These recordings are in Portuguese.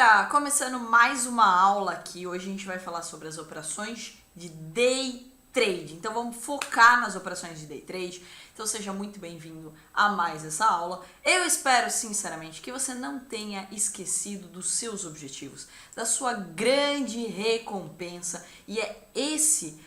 galera, começando mais uma aula aqui. Hoje a gente vai falar sobre as operações de day trade. Então vamos focar nas operações de day trade. Então seja muito bem-vindo a mais essa aula. Eu espero sinceramente que você não tenha esquecido dos seus objetivos, da sua grande recompensa, e é esse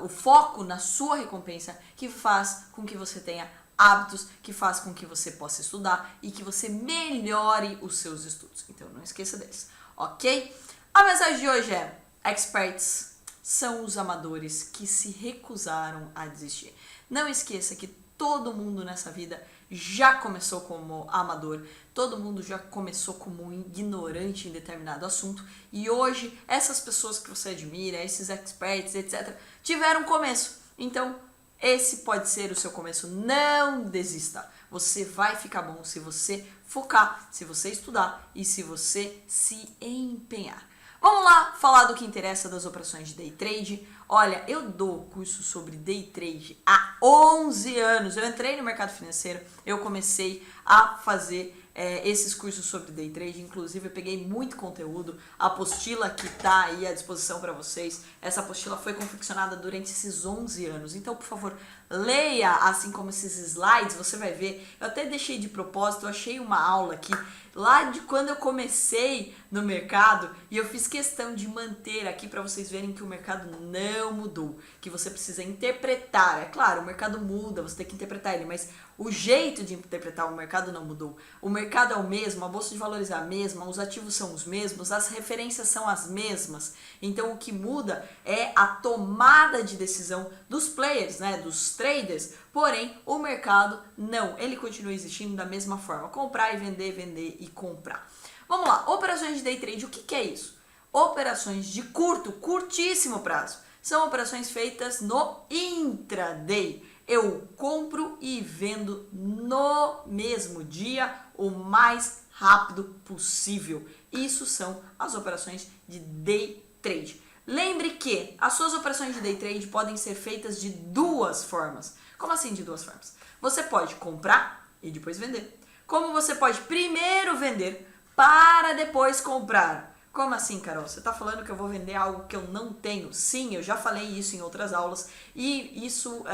o foco na sua recompensa que faz com que você tenha hábitos, que faz com que você possa estudar e que você melhore os seus estudos. Então não esqueça deles, ok? A mensagem de hoje é: experts são os amadores que se recusaram a desistir. Não esqueça que todo mundo nessa vida já começou como amador, todo mundo já começou como um ignorante em determinado assunto, e hoje essas pessoas que você admira, esses experts, etc., tiveram começo. Então esse pode ser o seu começo. Não desista. Você vai ficar bom se você focar, se você estudar e se você se empenhar. Vamos lá falar do que interessa das operações de day trade. Olha, eu dou curso sobre day trade há 11 anos. Eu entrei no mercado financeiro, eu comecei a fazer esses cursos sobre day trade. Inclusive eu peguei muito conteúdo, a apostila que está aí à disposição para vocês. Essa apostila foi confeccionada durante esses 11 anos. Então, por favor, leia, assim como esses slides, você vai ver. Eu até deixei de propósito, eu achei uma aula aqui lá de quando eu comecei no mercado, e eu fiz questão de manter aqui para vocês verem que o mercado não mudou, que você precisa interpretar. É claro, o mercado muda, você tem que interpretar ele, mas o jeito de interpretar o mercado não mudou. O mercado é o mesmo, a bolsa de valores é a mesma, os ativos são os mesmos, as referências são as mesmas. Então o que muda é a tomada de decisão dos players, né, dos traders. Porém, o mercado não, ele continua existindo da mesma forma: comprar e vender e comprar. Vamos lá, operações de day trade, o que é isso? Operações de curtíssimo prazo. São operações feitas no intraday. Eu compro e vendo no mesmo dia, o mais rápido possível. Isso são as operações de day trade. Lembre que as suas operações de day trade podem ser feitas de duas formas. Como assim de duas formas? Você pode comprar e depois vender. Como você pode primeiro vender para depois comprar. Como assim, Carol? Você está falando que eu vou vender algo que eu não tenho? Sim, eu já falei isso em outras aulas, e isso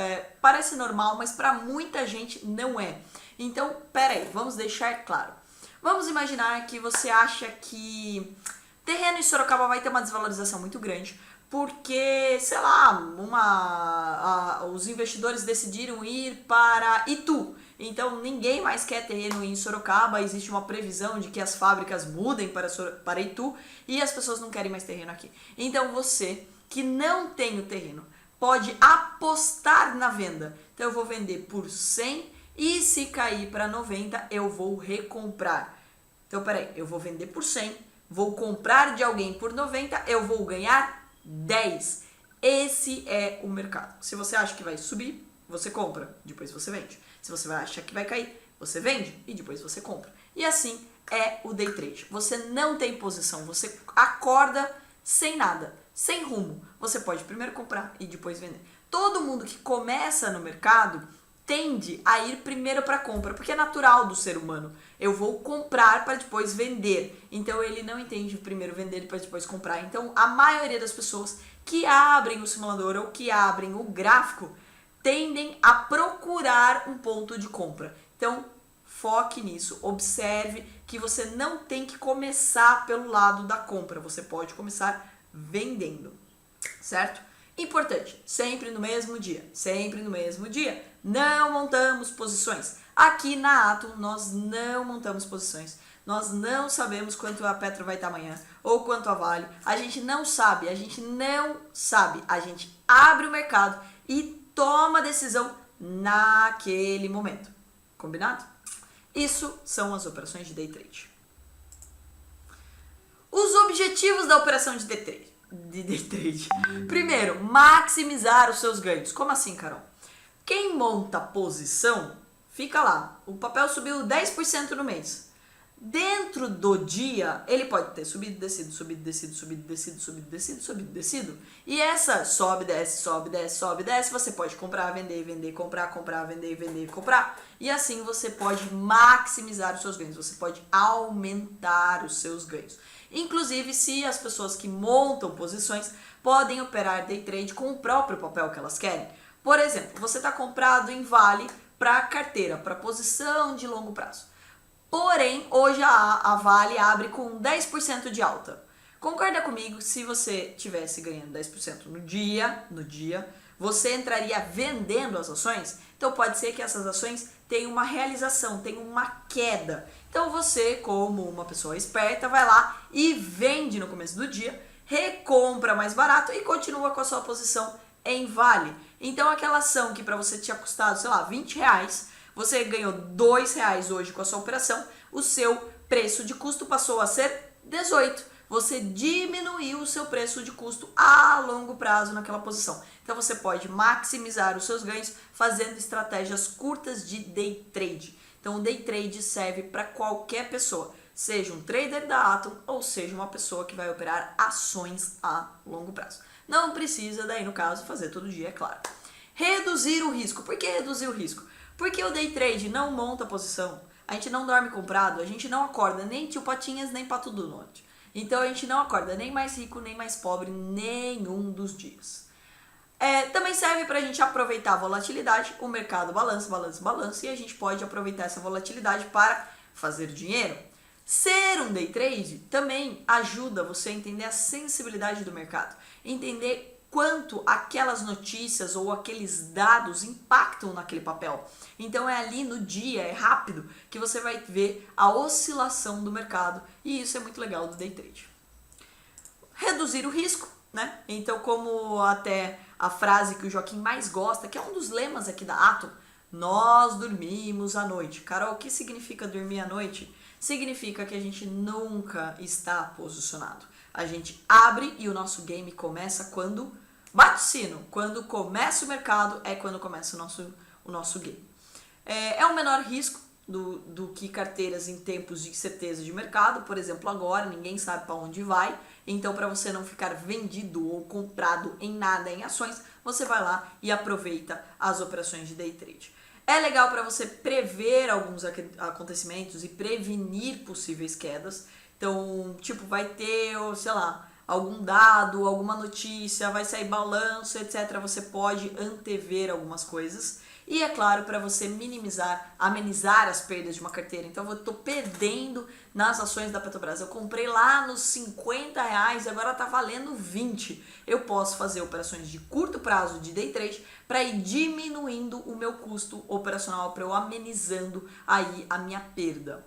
parece normal, mas para muita gente não é. Então, peraí, vamos deixar claro. Vamos imaginar que você acha que terreno em Sorocaba vai ter uma desvalorização muito grande, porque, sei lá, os investidores decidiram ir para Itu. Então ninguém mais quer terreno em Sorocaba, existe uma previsão de que as fábricas mudem para Itu e as pessoas não querem mais terreno aqui. Então você que não tem o terreno pode apostar na venda. Então eu vou vender por 100 e se cair para 90 eu vou recomprar. Então peraí, eu vou vender por 100, vou comprar de alguém por 90, eu vou ganhar 10. Esse é o mercado. Se você acha que vai subir, você compra, depois você vende. Se você vai achar que vai cair, você vende e depois você compra. E assim é o day trade. Você não tem posição, você acorda sem nada, sem rumo. Você pode primeiro comprar e depois vender. Todo mundo que começa no mercado tende a ir primeiro para compra, porque é natural do ser humano. Eu vou comprar para depois vender. Então ele não entende primeiro vender para depois comprar. Então a maioria das pessoas que abrem o simulador ou que abrem o gráfico tendem a procurar um ponto de compra. Então, foque nisso. Observe que você não tem que começar pelo lado da compra. Você pode começar vendendo, certo? Importante, sempre no mesmo dia. Sempre no mesmo dia. Não montamos posições. Aqui na Atom, nós não montamos posições. Nós não sabemos quanto a Petro vai estar amanhã ou quanto a Vale. A gente não sabe. A gente abre o mercado e toma a decisão naquele momento. Combinado? Isso são as operações de day trade. Os objetivos da operação de day trade. Primeiro, maximizar os seus ganhos. Como assim, Carol? Quem monta posição, fica lá. O papel subiu 10% no mês. Dentro dentro do dia, ele pode ter subido, descido, subido, descido, subido, descido, subido, descido, subido, descido. E essa sobe, desce, sobe, desce, sobe, desce, você pode comprar, vender, vender, comprar, comprar, vender, vender, comprar. E assim você pode maximizar os seus ganhos, você pode aumentar os seus ganhos. Inclusive, se as pessoas que montam posições podem operar day trade com o próprio papel que elas querem. Por exemplo, você está comprado em vale para carteira, para posição de longo prazo. Porém, hoje a Vale abre com 10% de alta. Concorda comigo, se você tivesse ganhando 10% no dia, você entraria vendendo as ações? Então pode ser que essas ações tenham uma realização, tenham uma queda. Então você, como uma pessoa esperta, vai lá e vende no começo do dia, recompra mais barato e continua com a sua posição em Vale. Então aquela ação que para você tinha custado, sei lá, 20 reais, você ganhou 2 reais hoje com a sua operação, o seu preço de custo passou a ser 18. Você diminuiu o seu preço de custo a longo prazo naquela posição. Então você pode maximizar os seus ganhos fazendo estratégias curtas de day trade. Então o day trade serve para qualquer pessoa, seja um trader da Atom ou seja uma pessoa que vai operar ações a longo prazo. Não precisa daí no caso fazer todo dia, é claro. Reduzir o risco. Por que reduzir o risco? Porque o day trade não monta posição, a gente não dorme comprado, a gente não acorda nem tio Patinhas nem Pato do Norte. Então a gente não acorda nem mais rico nem mais pobre nenhum dos dias. Também serve para a gente aproveitar a volatilidade, o mercado balança, balança, balança e a gente pode aproveitar essa volatilidade para fazer dinheiro. Ser um day trade também ajuda você a entender a sensibilidade do mercado, entender quanto aquelas notícias ou aqueles dados impactam naquele papel. Então é ali no dia, é rápido, que você vai ver a oscilação do mercado e isso é muito legal do day trade. Reduzir o risco, né? Então como até a frase que o Joaquim mais gosta, que é um dos lemas aqui da Atom, nós dormimos à noite. Carol, o que significa dormir à noite? Significa que a gente nunca está posicionado. A gente abre e o nosso game começa quando bate o sino. Quando começa o mercado é quando começa o nosso game. É um menor risco do que carteiras em tempos de incerteza de mercado. Por exemplo, agora ninguém sabe para onde vai. Então, para você não ficar vendido ou comprado em nada em ações, você vai lá e aproveita as operações de day trade. É legal para você prever alguns acontecimentos e prevenir possíveis quedas. Então, tipo, vai ter, sei lá, algum dado, alguma notícia, vai sair balanço, etc. Você pode antever algumas coisas. E é claro, para você amenizar as perdas de uma carteira. Então eu estou perdendo nas ações da Petrobras. Eu comprei lá nos 50 reais e agora está valendo 20. Eu posso fazer operações de curto prazo de day trade para ir diminuindo o meu custo operacional, para eu amenizando aí a minha perda.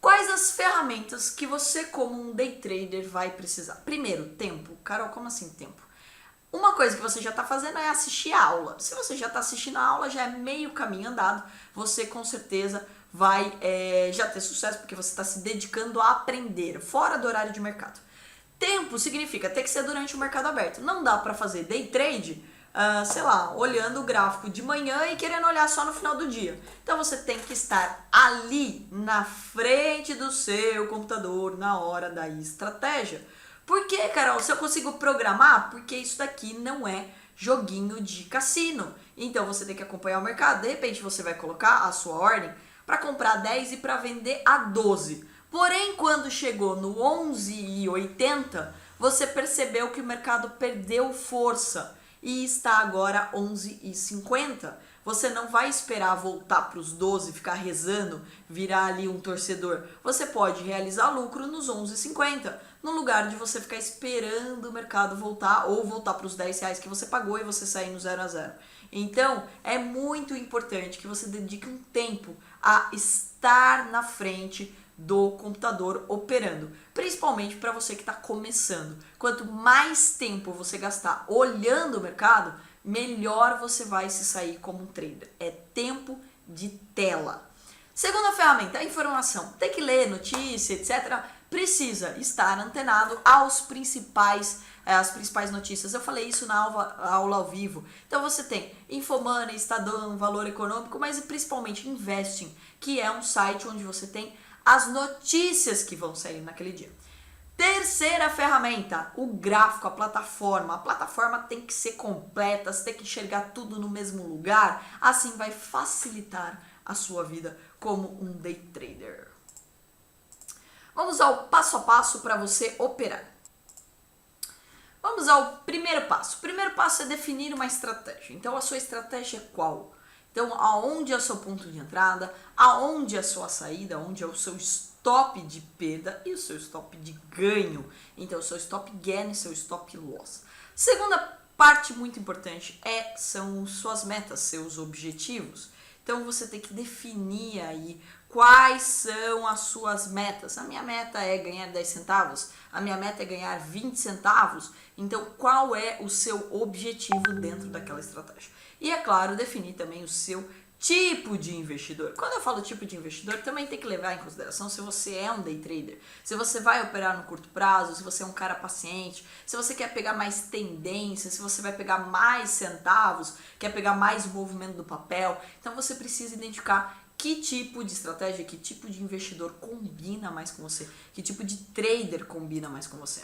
Quais as ferramentas que você como um day trader vai precisar? Primeiro, tempo. Carol, como assim tempo? Uma coisa que você já está fazendo é assistir a aula. Se você já está assistindo a aula, já é meio caminho andado. Você com certeza vai já ter sucesso porque você está se dedicando a aprender fora do horário de mercado. Tempo significa ter que ser durante o mercado aberto. Não dá para fazer day trade, sei lá, olhando o gráfico de manhã e querendo olhar só no final do dia. Então você tem que estar ali na frente do seu computador na hora da estratégia. Por que, Carol? Se eu consigo programar, porque isso daqui não é joguinho de cassino. Então você tem que acompanhar o mercado. De repente você vai colocar a sua ordem para comprar 10 e para vender a 12. Porém, quando chegou no 11,80, você percebeu que o mercado perdeu força e está agora 11,50. Você não vai esperar voltar para os 12, ficar rezando, virar ali um torcedor. Você pode realizar lucro nos 11,50, no lugar de você ficar esperando o mercado voltar ou voltar para os 10 reais que você pagou e você sair no 0 a 0. Então, é muito importante que você dedique um tempo a estar na frente do computador operando, principalmente para você que está começando. Quanto mais tempo você gastar olhando o mercado, melhor você vai se sair como um trader. É tempo de tela. Segunda ferramenta, a informação. Tem que ler notícia, etc. Precisa estar antenado às principais notícias. Eu falei isso na aula ao vivo. Então você tem Infomoney, Estadão, Valor Econômico, mas principalmente Investing, que é um site onde você tem as notícias que vão sair naquele dia. Terceira ferramenta, o gráfico, a plataforma. A plataforma tem que ser completa, você tem que enxergar tudo no mesmo lugar, assim vai facilitar a sua vida como um day trader. Vamos ao passo a passo para você operar. Vamos ao primeiro passo. O primeiro passo é definir uma estratégia. Então, a sua estratégia é qual? Então, aonde é o seu ponto de entrada, aonde é a sua saída, onde é o seu stop de perda e o seu stop de ganho. Então, o seu stop gain e seu stop loss. Segunda parte muito importante são suas metas, seus objetivos. Então, você tem que definir aí quais são as suas metas. A minha meta é ganhar 10 centavos, a minha meta é ganhar 20 centavos. Então, qual é o seu objetivo dentro daquela estratégia? E, é claro, definir também o seu tipo de investidor. Quando eu falo tipo de investidor, também tem que levar em consideração se você é um day trader, se você vai operar no curto prazo, se você é um cara paciente, se você quer pegar mais tendência, se você vai pegar mais centavos, quer pegar mais o movimento do papel. Então você precisa identificar que tipo de estratégia, que tipo de investidor combina mais com você, que tipo de trader combina mais com você.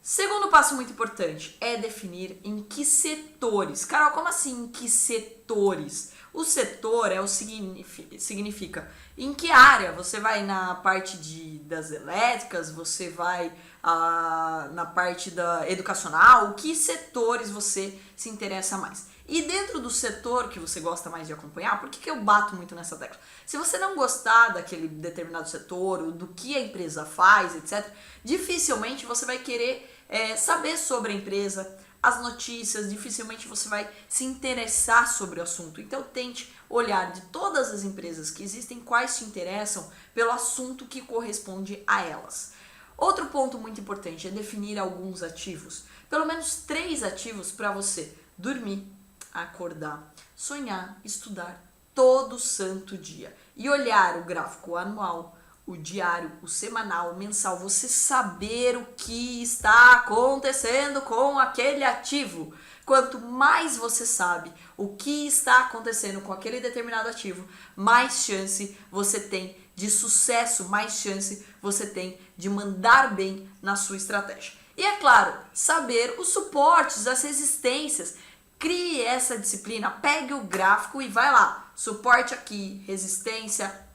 Segundo passo muito importante é definir em que setores. Carol, como assim em que setores? O setor significa em que área. Você vai na parte das elétricas, você vai na parte da educacional, que setores você se interessa mais. E dentro do setor que você gosta mais de acompanhar, por que eu bato muito nessa tecla? Se você não gostar daquele determinado setor, ou do que a empresa faz, etc., dificilmente você vai querer saber sobre a empresa, as notícias, dificilmente você vai se interessar sobre o assunto. Então tente olhar de todas as empresas que existem, quais te interessam pelo assunto que corresponde a elas. Outro ponto muito importante é definir alguns ativos, pelo menos 3 ativos para você dormir, acordar, sonhar, estudar todo santo dia e olhar o gráfico anual, o diário, o semanal, o mensal, você saber o que está acontecendo com aquele ativo. Quanto mais você sabe o que está acontecendo com aquele determinado ativo, mais chance você tem de sucesso, mais chance você tem de mandar bem na sua estratégia. E é claro, saber os suportes, as resistências. Crie essa disciplina, pegue o gráfico e vai lá. Suporte aqui, resistência,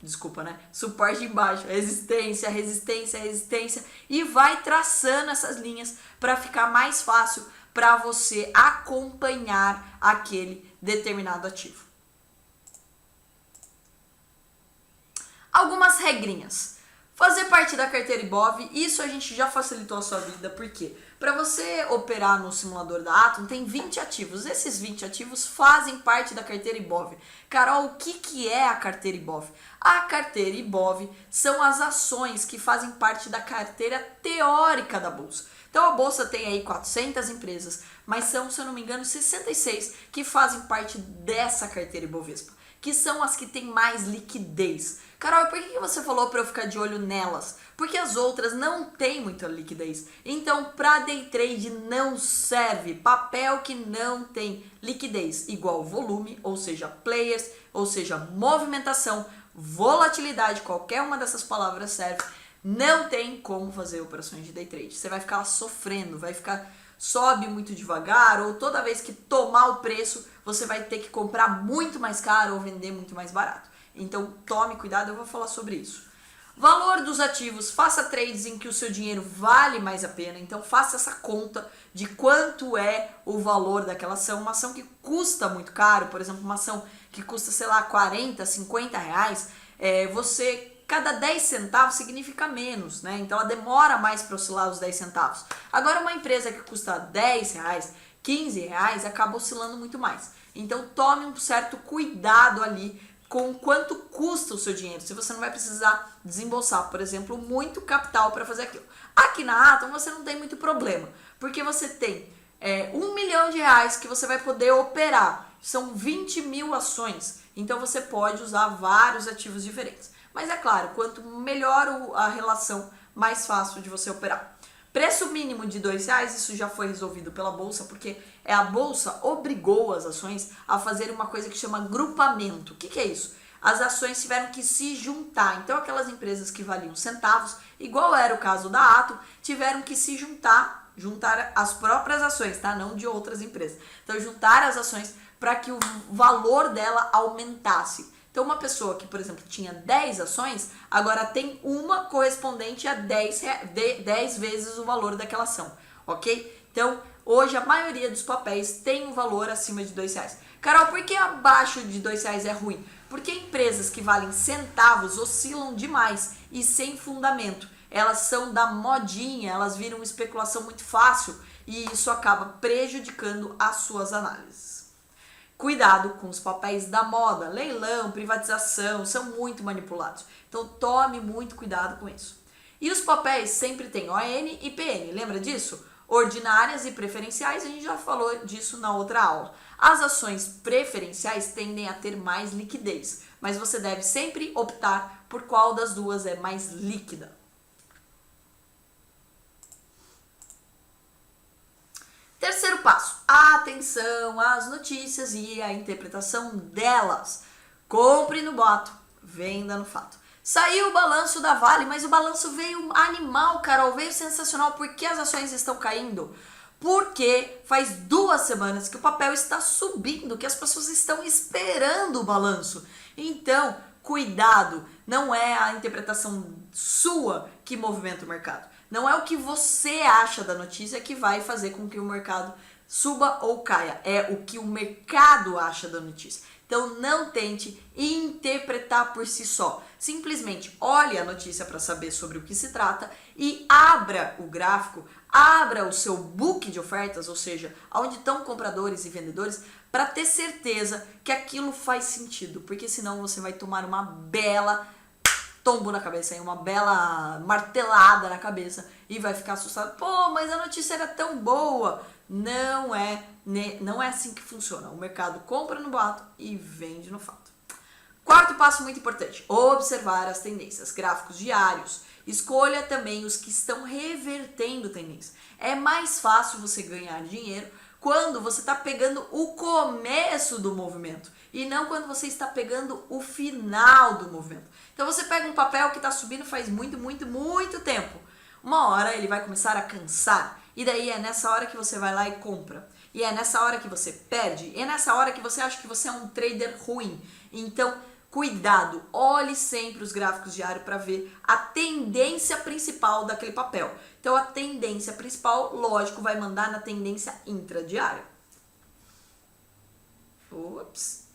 suporte embaixo, resistência, resistência, resistência. E vai traçando essas linhas para ficar mais fácil para você acompanhar aquele determinado ativo. Algumas regrinhas. Fazer parte da carteira Ibov, isso a gente já facilitou a sua vida, por quê? Para você operar no simulador da Atom, tem 20 ativos. Esses 20 ativos fazem parte da carteira Ibov. Carol, o que é a carteira Ibov? A carteira Ibov são as ações que fazem parte da carteira teórica da Bolsa. Então a Bolsa tem aí 400 empresas, mas são, se eu não me engano, 66 que fazem parte dessa carteira Ibovespa, que são as que têm mais liquidez. Carol, por que você falou para eu ficar de olho nelas? Porque as outras não têm muita liquidez. Então, para day trade não serve papel que não tem liquidez, igual volume, ou seja, players, ou seja, movimentação, volatilidade, qualquer uma dessas palavras serve. Não tem como fazer operações de day trade. Você vai ficar sofrendo, sobe muito devagar, ou toda vez que tomar o preço, você vai ter que comprar muito mais caro ou vender muito mais barato. Então tome cuidado, eu vou falar sobre isso. Valor dos ativos, faça trades em que o seu dinheiro vale mais a pena. Então faça essa conta de quanto é o valor daquela ação. Uma ação que custa muito caro, por exemplo, uma ação que custa, sei lá, 40, 50 reais, cada 10 centavos significa menos, né? Então ela demora mais para oscilar os 10 centavos. Agora uma empresa que custa 10 reais, 15 reais, acaba oscilando muito mais. Então tome um certo cuidado ali com quanto custa o seu dinheiro, se você não vai precisar desembolsar, por exemplo, muito capital para fazer aquilo. Aqui na Atom você não tem muito problema, porque você tem R$1 milhão que você vai poder operar, são 20 mil ações, então você pode usar vários ativos diferentes. Mas é claro, quanto melhor a relação, mais fácil de você operar. Preço mínimo de R$2, isso já foi resolvido pela Bolsa, porque a Bolsa obrigou as ações a fazer uma coisa que chama grupamento. O que é isso? as ações tiveram que se juntar. Então, aquelas empresas que valiam centavos, igual era o caso da Atom, tiveram que se juntar as próprias ações, tá? Não de outras empresas. Então, juntar as ações para que o valor dela aumentasse. Então, uma pessoa que, por exemplo, tinha 10 ações, agora tem uma correspondente a 10 vezes o valor daquela ação, ok? Então, hoje a maioria dos papéis tem um valor acima de R$2. Carol, por que abaixo de R$2 é ruim? Porque empresas que valem centavos oscilam demais e sem fundamento. Elas são da modinha, elas viram especulação muito fácil e isso acaba prejudicando as suas análises. Cuidado com os papéis da moda, leilão, privatização, são muito manipulados. Então tome muito cuidado com isso. E os papéis sempre têm ON e PN, lembra disso? Ordinárias e preferenciais, a gente já falou disso na outra aula. As ações preferenciais tendem a ter mais liquidez, mas você deve sempre optar por qual das duas é mais líquida. Terceiro passo, atenção às notícias e à interpretação delas. Compre no boato, venda no fato. Saiu o balanço da Vale, mas o balanço veio animal, Carol, veio sensacional. Por que as ações estão caindo? Porque faz 2 semanas que o papel está subindo, que as pessoas estão esperando o balanço. Então, cuidado, não é a interpretação sua que movimenta o mercado. Não é o que você acha da notícia que vai fazer com que o mercado suba ou caia. É o que o mercado acha da notícia. Então não tente interpretar por si só. Simplesmente olhe a notícia para saber sobre o que se trata e abra o gráfico, abra o seu book de ofertas, ou seja, onde estão compradores e vendedores, para ter certeza que aquilo faz sentido. Porque senão você vai tomar uma bela tombo na cabeça, uma bela martelada na cabeça e vai ficar assustado. Pô, mas a notícia era tão boa. Não é assim que funciona. O mercado compra no boato e vende no fato. Quarto passo muito importante, observar as tendências, gráficos diários. Escolha também os que estão revertendo tendência. É mais fácil você ganhar dinheiro quando você está pegando o começo do movimento e não quando você está pegando o final do movimento. Então você pega um papel que está subindo faz muito tempo. Uma hora ele vai começar a cansar e daí é nessa hora que você vai lá e compra. E é nessa hora que você perde, e é nessa hora que você acha que você é um trader ruim. Então, cuidado, olhe sempre os gráficos diários para ver a tendência principal daquele papel. Então, a tendência principal, lógico, vai mandar na tendência intradiária. Ups.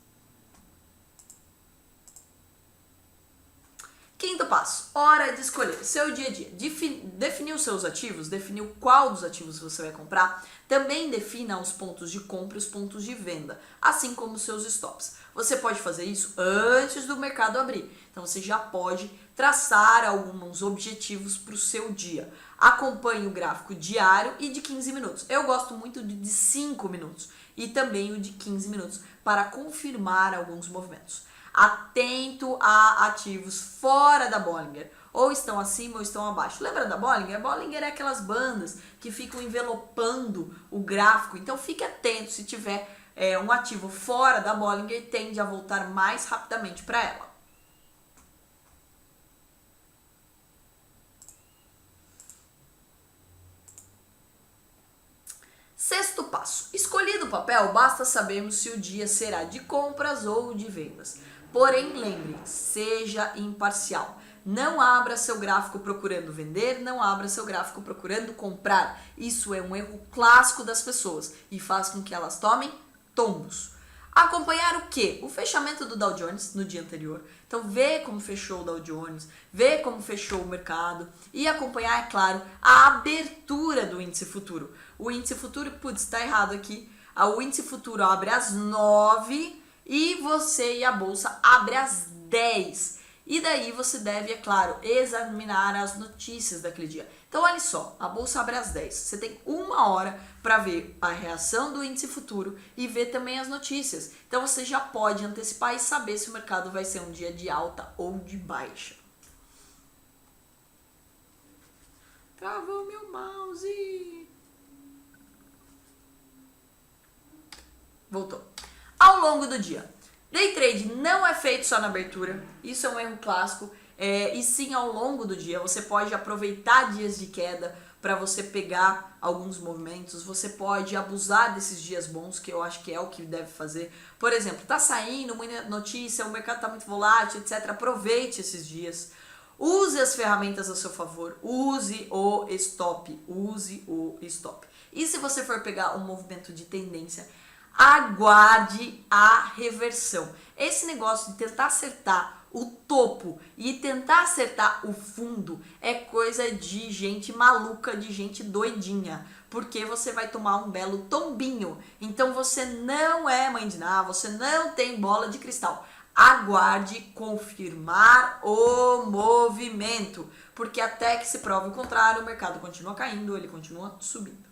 Quinto passo, hora de escolher seu dia a dia. Definir os seus ativos, definir qual dos ativos você vai comprar. Também defina os pontos de compra e os pontos de venda, assim como os seus stops. Você pode fazer isso antes do mercado abrir. Então você já pode traçar alguns objetivos para o seu dia. Acompanhe o gráfico diário e de 15 minutos. Eu gosto muito de 5 minutos e também o de 15 minutos para confirmar alguns movimentos. Atento a ativos fora da Bollinger, ou estão acima ou estão abaixo. Lembra da Bollinger? A Bollinger é aquelas bandas que ficam envelopando o gráfico, então fique atento se tiver um ativo fora da Bollinger, tende a voltar mais rapidamente para ela. Sexto passo, escolhido o papel, basta sabermos se o dia será de compras ou de vendas. Porém, lembre, seja imparcial. Não abra seu gráfico procurando vender, não abra seu gráfico procurando comprar. Isso é um erro clássico das pessoas e faz com que elas tomem tombos. Acompanhar o quê? O fechamento do Dow Jones no dia anterior. Então, vê como fechou o Dow Jones, vê como fechou o mercado e acompanhar, é claro, a abertura do índice futuro. O índice futuro, putz, está errado aqui. O índice futuro abre às 9 e você e a bolsa abre às 10. E daí você deve, é claro, examinar as notícias daquele dia. Então, olha só, a bolsa abre às 10. Você tem 1 hora para ver a reação do índice futuro e ver também as notícias. Então, você já pode antecipar e saber se o mercado vai ser um dia de alta ou de baixa. Travou meu mouse. Voltou. Ao longo do dia, Day trade não é feito só na abertura, isso é um erro clássico, e sim ao longo do dia. Você pode aproveitar dias de queda para você pegar alguns movimentos, você pode abusar desses dias bons, que eu acho que é o que deve fazer. Por exemplo, tá saindo muita notícia, o mercado tá muito volátil, etc. Aproveite esses dias. Use as ferramentas a seu favor, use o stop, use o stop. E se você for pegar um movimento de tendência, aguarde a reversão. Esse negócio de tentar acertar o topo e tentar acertar o fundo é coisa de gente maluca, de gente doidinha, porque você vai tomar um belo tombinho. Então você não é mãe de Ná, você não tem bola de cristal. Aguarde confirmar o movimento, porque até que se prove o contrário, o mercado continua caindo, ele continua subindo.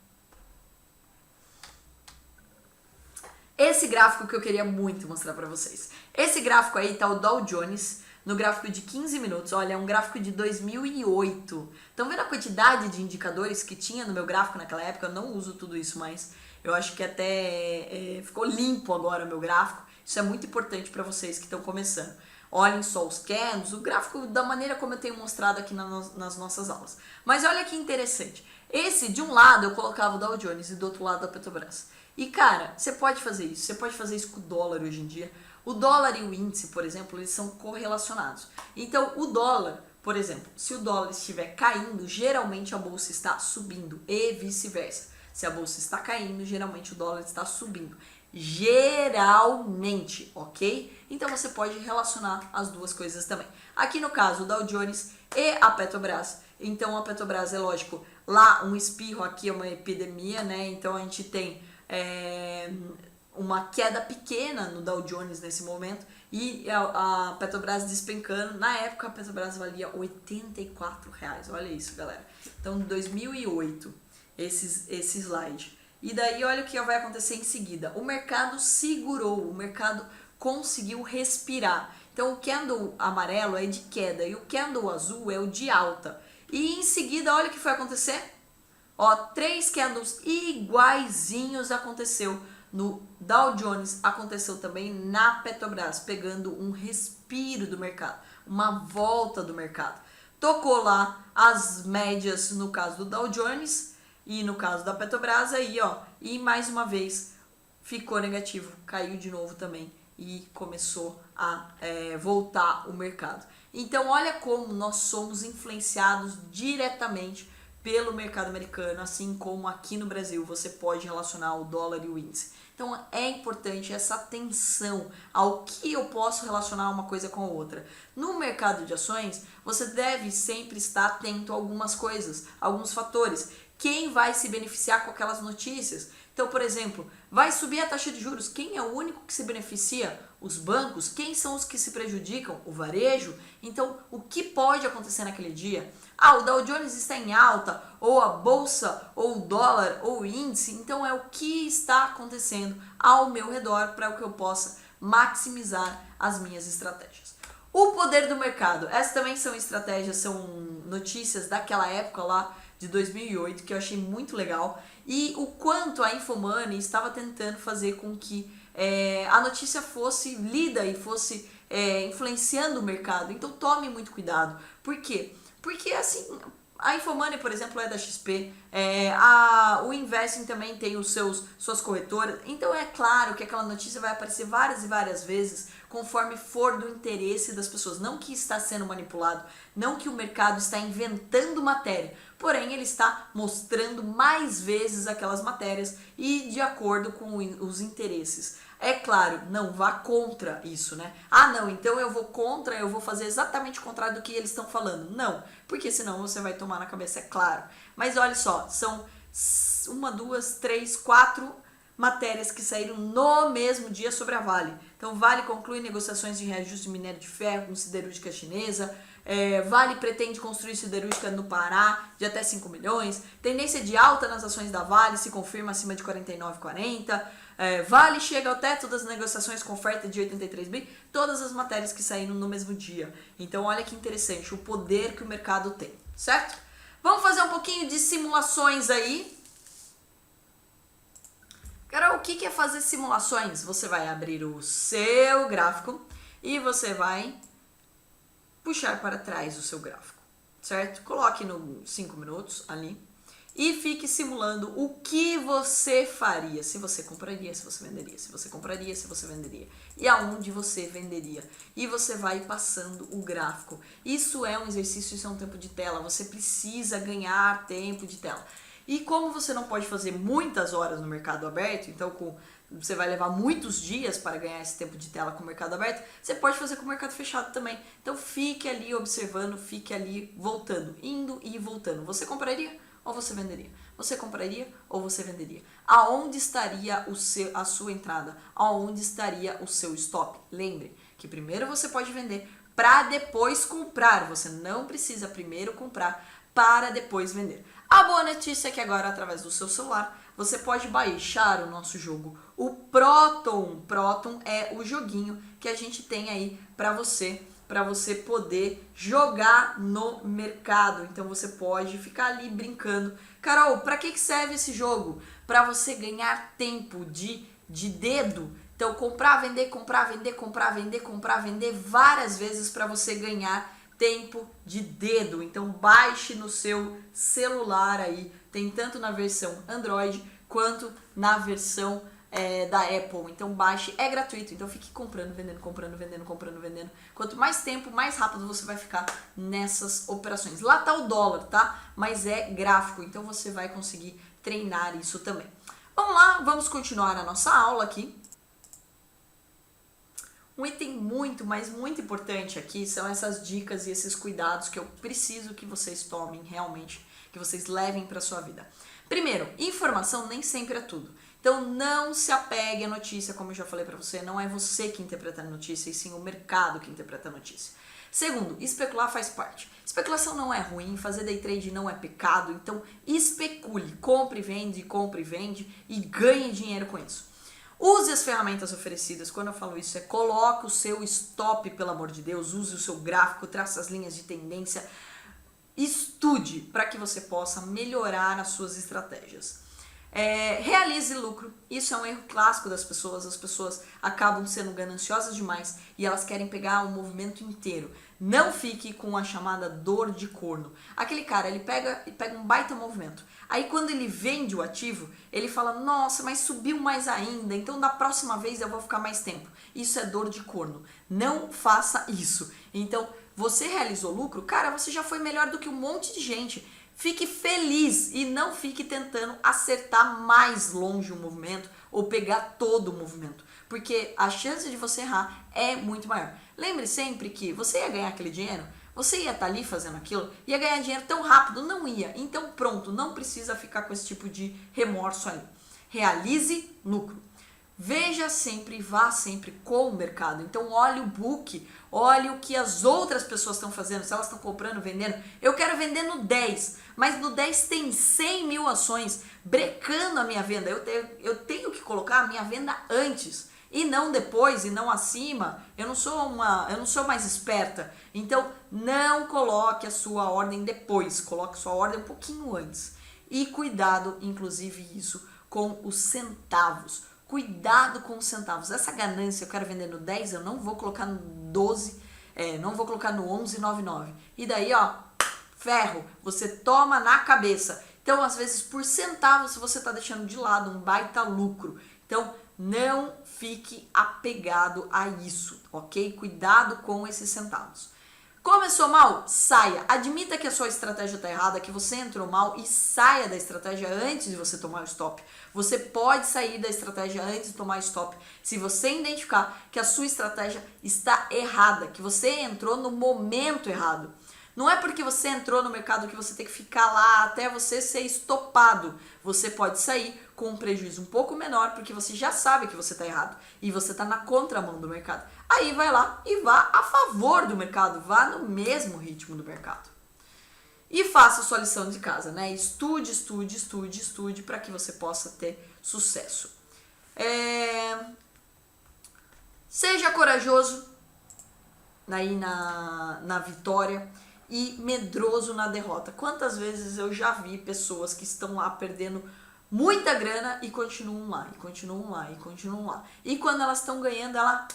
Esse gráfico que eu queria muito mostrar pra vocês. Esse gráfico aí tá o Dow Jones no gráfico de 15 minutos. Olha, é um gráfico de 2008. Estão vendo a quantidade de indicadores que tinha no meu gráfico naquela época? Eu não uso tudo isso mais. Eu acho que até ficou limpo agora o meu gráfico. Isso é muito importante para vocês que estão começando. Olhem só os candles, o gráfico da maneira como eu tenho mostrado aqui nas nossas aulas. Mas olha que interessante. Esse, de um lado, eu colocava o Dow Jones e do outro lado a Petrobras. E cara, você pode fazer isso. Você pode fazer isso com o dólar hoje em dia. O dólar e o índice, por exemplo, eles são correlacionados. Então, o dólar, por exemplo, se o dólar estiver caindo, geralmente a bolsa está subindo e vice-versa. Se a bolsa está caindo, geralmente o dólar está subindo. Geralmente, ok? Então você pode relacionar as duas coisas também. Aqui no caso, o Dow Jones e a Petrobras. Então a Petrobras é lógico, lá um espirro, aqui é uma epidemia, né? Então a gente tem uma queda pequena no Dow Jones nesse momento e a Petrobras despencando. Na época a Petrobras valia R$84, olha isso, galera. Então, em 2008, esse slide. E daí olha o que vai acontecer em seguida. O mercado segurou, o mercado conseguiu respirar. Então o candle amarelo é de queda e o candle azul é o de alta. E em seguida, olha o que foi acontecer. Ó, 3 candles iguaizinhos aconteceu no Dow Jones, aconteceu também na Petrobras, pegando um respiro do mercado, uma volta do mercado. Tocou lá as médias no caso do Dow Jones e no caso da Petrobras aí, ó, e mais uma vez ficou negativo, caiu de novo também e começou a voltar o mercado. Então olha como nós somos influenciados diretamente pelo mercado americano, assim como aqui no Brasil você pode relacionar o dólar e o índice. Então é importante essa atenção ao que eu posso relacionar uma coisa com a outra. No mercado de ações, você deve sempre estar atento a algumas coisas, alguns fatores. Quem vai se beneficiar com aquelas notícias? Então, por exemplo, vai subir a taxa de juros. Quem é o único que se beneficia? Os bancos. Quem são os que se prejudicam? O varejo. Então, o que pode acontecer naquele dia? Ah, o Dow Jones está em alta, ou a bolsa, ou o dólar, ou o índice. Então, é o que está acontecendo ao meu redor para que eu possa maximizar as minhas estratégias. O poder do mercado. Essas também são estratégias, são notícias daquela época lá de 2008, que eu achei muito legal. E o quanto a Infomoney estava tentando fazer com que a notícia fosse lida e fosse influenciando o mercado. Então tome muito cuidado. Por quê? Porque assim, a Infomoney, por exemplo, é da XP, o Investing também tem suas corretoras. Então é claro que aquela notícia vai aparecer várias e várias vezes conforme for do interesse das pessoas. Não que está sendo manipulado, não que o mercado está inventando matéria, porém ele está mostrando mais vezes aquelas matérias e de acordo com os interesses. É claro, não vá contra isso, né? Ah, não, então eu vou contra, eu vou fazer exatamente o contrário do que eles estão falando. Não, porque senão você vai tomar na cabeça, é claro. Mas olha só, são 1, 2, 3, 4 matérias que saíram no mesmo dia sobre a Vale. Então, Vale conclui negociações de reajuste de minério de ferro com siderúrgica chinesa. Vale pretende construir siderúrgica no Pará de até 5 milhões. Tendência de alta nas ações da Vale se confirma acima de 49,40. Vale chega ao teto das negociações com oferta de 83 bi. Todas as matérias que saíram no mesmo dia. Então, olha que interessante o poder que o mercado tem, certo? Vamos fazer um pouquinho de simulações aí. Carol, o que é fazer simulações? Você vai abrir o seu gráfico e você vai puxar para trás o seu gráfico, certo? Coloque no 5 minutos ali e fique simulando o que você faria, se você compraria, se você venderia, se você compraria, se você venderia e aonde você venderia. E você vai passando o gráfico. Isso é um exercício, isso é um tempo de tela. Você precisa ganhar tempo de tela. E como você não pode fazer muitas horas no mercado aberto, então você vai levar muitos dias para ganhar esse tempo de tela com o mercado aberto, você pode fazer com o mercado fechado também. Então fique ali observando, fique ali voltando, indo e voltando. Você compraria ou você venderia? Você compraria ou você venderia? Aonde estaria a sua entrada? Aonde estaria o seu stop? Lembre que primeiro você pode vender para depois comprar. Você não precisa primeiro comprar para depois vender. A boa notícia é que agora, através do seu celular, você pode baixar o nosso jogo, o Proton. Proton é o joguinho que a gente tem aí para você poder jogar no mercado. Então você pode ficar ali brincando. Carol, para que serve esse jogo? Para você ganhar tempo de dedo. Então comprar, vender, comprar, vender, comprar, vender, comprar, vender várias vezes para você ganhar tempo de dedo. Então baixe no seu celular aí, tem tanto na versão Android quanto na versão da Apple. Então baixe, é gratuito, então fique comprando, vendendo, comprando, vendendo, comprando, vendendo. Quanto mais tempo, mais rápido você vai ficar nessas operações. Lá tá o dólar, tá? Mas é gráfico, então você vai conseguir treinar isso também. Vamos lá, vamos continuar a nossa aula aqui. Um item muito, mas muito importante aqui são essas dicas e esses cuidados que eu preciso que vocês tomem realmente, que vocês levem para sua vida. Primeiro, informação nem sempre é tudo. Então não se apegue à notícia, como eu já falei para você, não é você que interpreta a notícia, e sim o mercado que interpreta a notícia. Segundo, especular faz parte. Especulação não é ruim, fazer day trade não é pecado, então especule, compre e vende e ganhe dinheiro com isso. Use as ferramentas oferecidas. Quando eu falo isso, coloque o seu stop, pelo amor de Deus, use o seu gráfico, trace as linhas de tendência, estude para que você possa melhorar as suas estratégias. Realize lucro. Isso é um erro clássico das pessoas. As pessoas acabam sendo gananciosas demais e elas querem pegar o movimento inteiro. Não fique com a chamada dor de corno. Aquele cara, ele pega um baita movimento. Aí quando ele vende o ativo, ele fala, nossa, mas subiu mais ainda, então da próxima vez eu vou ficar mais tempo. Isso é dor de corno. Não faça isso. Então, você realizou lucro? Cara, você já foi melhor do que um monte de gente. Fique feliz e não fique tentando acertar mais longe o movimento ou pegar todo o movimento, porque a chance de você errar é muito maior. Lembre sempre que você ia ganhar aquele dinheiro, você ia estar ali fazendo aquilo, ia ganhar dinheiro tão rápido, não ia. Então pronto, não precisa ficar com esse tipo de remorso aí. Realize lucro. Veja sempre, vá sempre com o mercado. Então olhe o book, olhe o que as outras pessoas estão fazendo, se elas estão comprando, vendendo. Eu quero vender no 10, mas no 10 tem 100 mil ações brecando a minha venda. Eu tenho que colocar a minha venda antes e não depois e não acima. Eu não sou mais esperta. Então não coloque a sua ordem depois, coloque a sua ordem um pouquinho antes. E cuidado, inclusive isso, com os centavos. Cuidado com os centavos. Essa ganância, eu quero vender no 10, eu não vou colocar no 12, não vou colocar no 11,99. E daí, ó, ferro, você toma na cabeça. Então, às vezes, por centavos, você está deixando de lado um baita lucro. Então, não fique apegado a isso, ok? Cuidado com esses centavos. Começou mal? Saia. Admita que a sua estratégia está errada, que você entrou mal e saia da estratégia antes de você tomar o stop. Você pode sair da estratégia antes de tomar o stop se você identificar que a sua estratégia está errada, que você entrou no momento errado. Não é porque você entrou no mercado que você tem que ficar lá até você ser estopado. Você pode sair com um prejuízo um pouco menor porque você já sabe que você está errado e você está na contramão do mercado. Aí vai lá e vá a favor do mercado, vá no mesmo ritmo do mercado. E faça a sua lição de casa, né? Estude, estude, estude, estude para que você possa ter sucesso. Seja corajoso aí na vitória e medroso na derrota. Quantas vezes eu já vi pessoas que estão lá perdendo muita grana e continuam lá, e continuam lá, e continuam lá. E quando elas estão ganhando, ela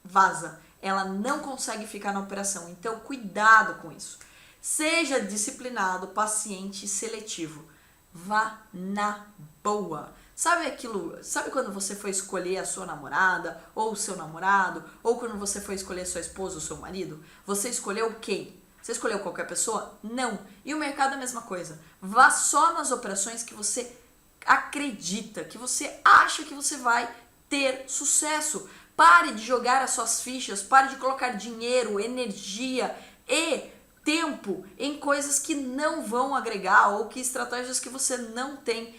vaza. Ela não consegue ficar na operação. Então, cuidado com isso. Seja disciplinado, paciente e seletivo. Vá na boa. Sabe aquilo, sabe quando você foi escolher a sua namorada, ou o seu namorado, ou quando você foi escolher sua esposa ou seu marido? Você escolheu quem? Você escolheu qualquer pessoa? Não. E o mercado é a mesma coisa. Vá só nas operações que você acredita, que você acha que você vai ter sucesso. Pare de jogar as suas fichas, pare de colocar dinheiro, energia e tempo em coisas que não vão agregar ou que estratégias que você não tem,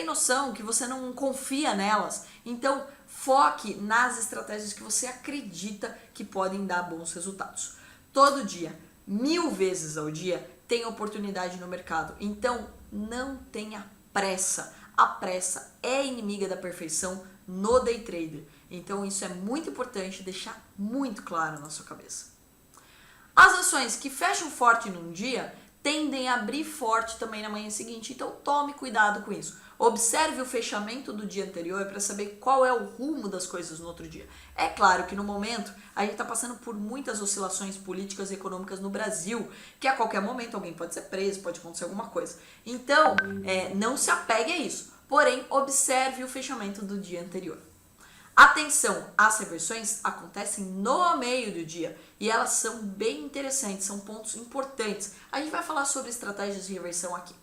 noção, que você não confia nelas. Então, foque nas estratégias que você acredita que podem dar bons resultados. Todo dia, 1000 vezes ao dia, tem oportunidade no mercado. Então, não tenha pressa. A pressa é inimiga da perfeição no day trader. Então, isso é muito importante deixar muito claro na sua cabeça. As ações que fecham forte num dia tendem a abrir forte também na manhã seguinte, então tome cuidado com isso. Observe o fechamento do dia anterior para saber qual é o rumo das coisas no outro dia. É claro que no momento a gente está passando por muitas oscilações políticas e econômicas no Brasil, que a qualquer momento alguém pode ser preso, pode acontecer alguma coisa. Então, não se apegue a isso, porém observe o fechamento do dia anterior. Atenção, as reversões acontecem no meio do dia e elas são bem interessantes, são pontos importantes. A gente vai falar sobre estratégias de reversão aqui.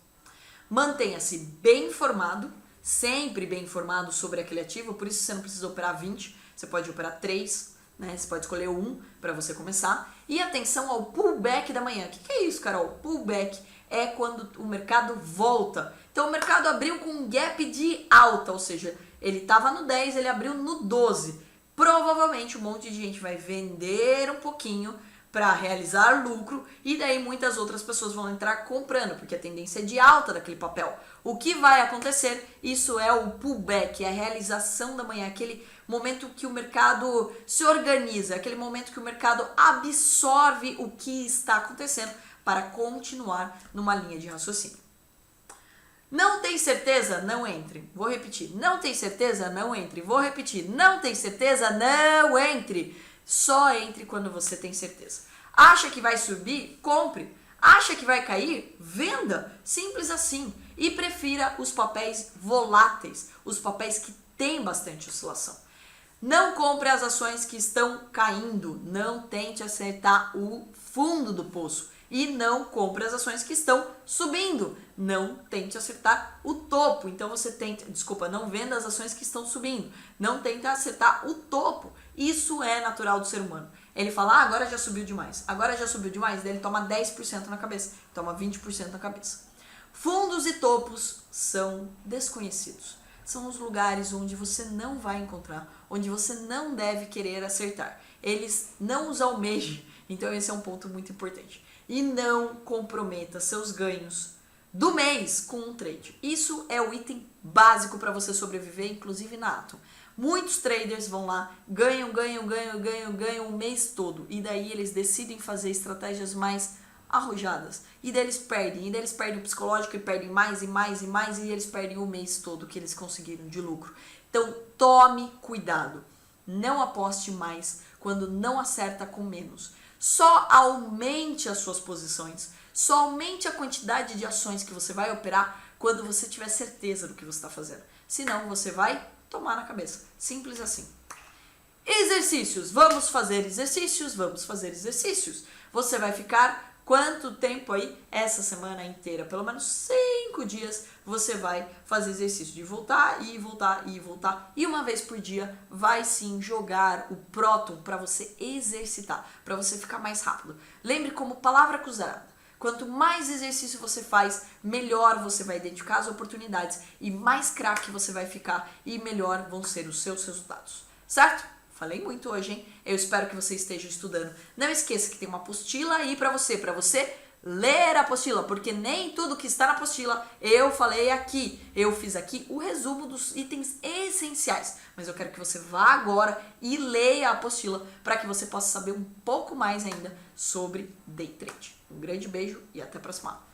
Mantenha-se bem informado, sempre bem informado sobre aquele ativo, por isso você não precisa operar 20, você pode operar 3, né? Você pode escolher um para você começar. E atenção ao pullback da manhã. O que é isso, Carol? Pullback é quando o mercado volta. Então o mercado abriu com um gap de alta, ou seja, ele estava no 10, ele abriu no 12. Provavelmente um monte de gente vai vender um pouquinho para realizar lucro e daí muitas outras pessoas vão entrar comprando, porque a tendência é de alta daquele papel. O que vai acontecer? Isso é o pullback, é a realização da manhã, aquele momento que o mercado se organiza, aquele momento que o mercado absorve o que está acontecendo para continuar numa linha de raciocínio. Não tem certeza? Não entre. Vou repetir. Não tem certeza? Não entre. Vou repetir. Não tem certeza? Não entre. Só entre quando você tem certeza. Acha que vai subir? Compre. Acha que vai cair? Venda. Simples assim. E prefira os papéis voláteis, os papéis que têm bastante oscilação. Não compre as ações que estão caindo. Não tente acertar o fundo do poço. E não compre as ações que estão subindo. Não tente acertar o topo. Então você não venda as ações que estão subindo. Não tente acertar o topo. Isso é natural do ser humano. Ele fala, agora já subiu demais. Agora já subiu demais. Daí ele toma 10% na cabeça. Toma 20% na cabeça. Fundos e topos são desconhecidos. São os lugares onde você não vai encontrar, onde você não deve querer acertar. Eles não os almejam. Então esse é um ponto muito importante. E não comprometa seus ganhos do mês com um trade. Isso é o item básico para você sobreviver, inclusive na Atom. Muitos traders vão lá, ganham o mês todo. E daí eles decidem fazer estratégias mais arrojadas. E daí eles perdem. E daí eles perdem o psicológico e perdem mais e mais e mais. E eles perdem o mês todo que eles conseguiram de lucro. Então tome cuidado. Não aposte mais quando não acerta com menos. Só aumente as suas posições, só aumente a quantidade de ações que você vai operar quando você tiver certeza do que você está fazendo. Senão você vai tomar na cabeça. Simples assim. Exercícios. Vamos fazer exercícios, vamos fazer exercícios. Você vai ficar quanto tempo aí? Essa semana inteira, pelo menos 5 dias, você vai fazer exercício de voltar e voltar e voltar. E uma vez por dia, vai sim jogar o próton para você exercitar, para você ficar mais rápido. Lembre como palavra cruzada. Quanto mais exercício você faz, melhor você vai identificar as oportunidades e mais craque você vai ficar e melhor vão ser os seus resultados. Certo? Falei muito hoje, hein? Eu espero que você esteja estudando. Não esqueça que tem uma apostila aí para você ler a apostila, porque nem tudo que está na apostila eu falei aqui. Eu fiz aqui o resumo dos itens essenciais, mas eu quero que você vá agora e leia a apostila para que você possa saber um pouco mais ainda sobre day trade. Um grande beijo e até a próxima aula.